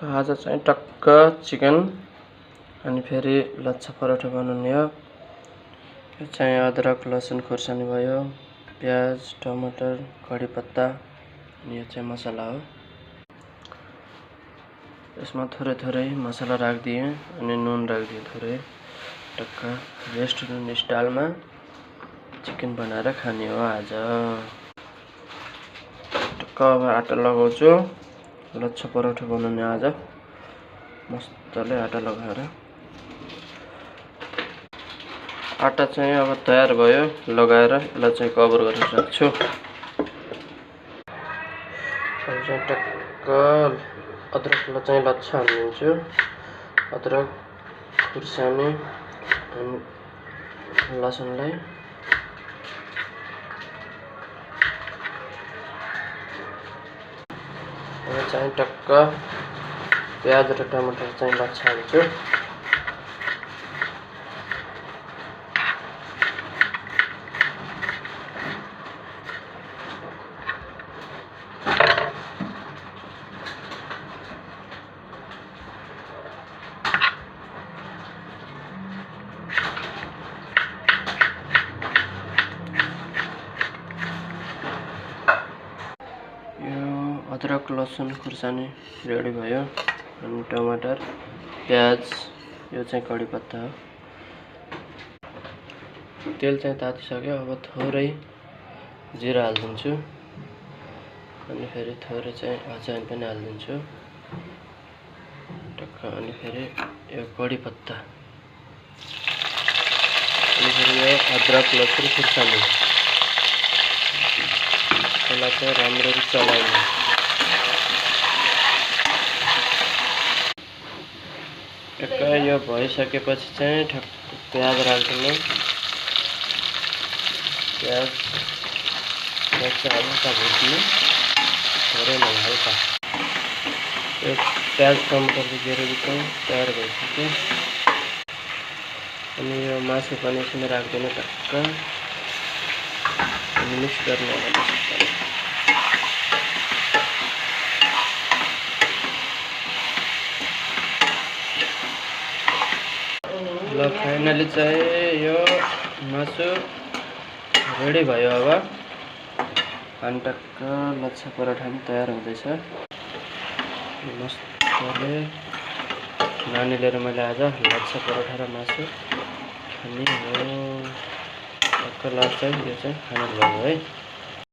आज चाहिँ टक्क चिकन अनि फेरि लच्छा पराठा बनाउने हो। यो चाहिँ अदरक लसुन खुर्सानी भयो, प्याज टमाटर कडी पत्ता अनि यो चाहिँ मसला हो। यसमा थोरै थोरै मसला राखिदिएँ अनि नुन राखिदिएँ थोरै। टक्क रेस्टुरेन्ट स्टाइलमा चिकन बनाएर खाने हो आज। टक्क अब आटा लगाउँछु, लच्छा पराठा बनाउने आज मस्तले आटा लगाएर। आटा चाहिँ अब तयार भयो, लगाएर यसलाई चाहिँ कभर गरेर राख्छु। अब चाहिँ टक्क अदरकलाई चाहिँ लच्छा हालिदिन्छु। अदरक खुर्सानी अनि लसुनलाई अब चाहिँ टक्क प्याज र टमाटर चाहिँ लच्छा हाल्छु। अदरक लसुन खुर्सानी रेडी भयो अनि टमाटर प्याज यो चाहिँ कडी पत्ता हो। तेल चाहिँ तातिसक्यो, अब थोरै जिरा हालिदिन्छु अनि फेरि थोरै चाहिँ अजवाइन पनि हालिदिन्छु टक्क। अनि फेरि यो कडी पत्ता अनि फेरि यो अदरक लसुन खुर्सानी यसलाई चाहिँ राम्ररी चलाइदिनु। टक्क यो भइसकेपछि चाहिँ ठक्क प्याज राखिदिनु। प्याज चाहिँ हल्का भुट्नु, थोरै नहीं हल्का। यो प्याज टमाटरको ग्रेभी चाहिँ तयार भइसक्यो। अनि यो मासु पनि यसमा राखिदिनु टक्क अनि मिक्स गर्नु होला। ल फाइनली चाहिँ यो मासु रेडी भयो। अब अनि टक्क लच्छा पराठा पनि तयार हुँदैछ मस्तले। नानी लिएर मैले आज लच्छा पराठा र मासु खाने हो। टक्क लाग्छ, यो चाहिँ खाना भयो है।